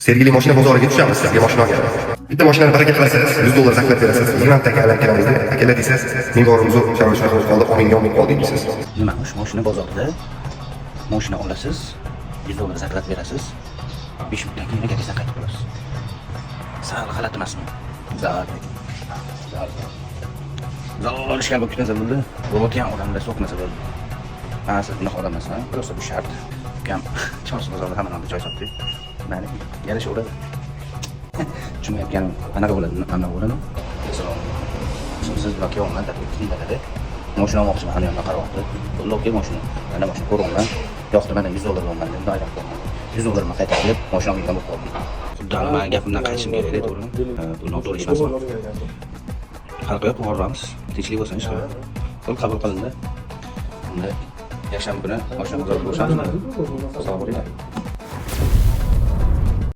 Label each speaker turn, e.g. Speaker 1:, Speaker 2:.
Speaker 1: Sergeli mashina bozoriga tushamiz, sizga mashina olamiz. Bitta mashinani baraka qilasiz, $100 zakat berasiz. 20 taga aylantiramiz. Akalar deysiz, men borimizu sharashlar qoldi, 10 ming qoldi deysiz.
Speaker 2: Nima shu mashina bozorida mashina olasiz, $100 zakat berasiz. 5 minutdan keyin agaga qaytib olasiz. Sal g'alati emasmi? Zal ishga bo'lib ketsa bo'ldi. Bo'layotgan odamlar so'kmasa bo'ldi. Mana siz bunaqa odam emas, просто bu shart. Kam chorsi bozorda hamma narsa joy sotdik. Mana yarashaveradi. Tushunmayotganim qanaqa bo'ladi, qanaqa bo'ladi? Siz blokiy olmay taklifingizda mashina olmoqchiman, hali ham qaryapti. Blokiy mashina. Mana mashina ko'rganman. Yo'qdi, mana $100 olman deb aytib qo'ydim. $100 ma qaytarib, mashina olgan bo'lib qoldim. Xuddi men gapimdan qaytishim kerak edi, to'g'rimi? Bu noto'g'ri ish emas. Hal qilib boramiz. Tinchlik bo'lsin ish qilib. Pul qabul qilindi. Unda yakshanba kuni mashina bozorida bo'lishamiz. Sog' bo'ling.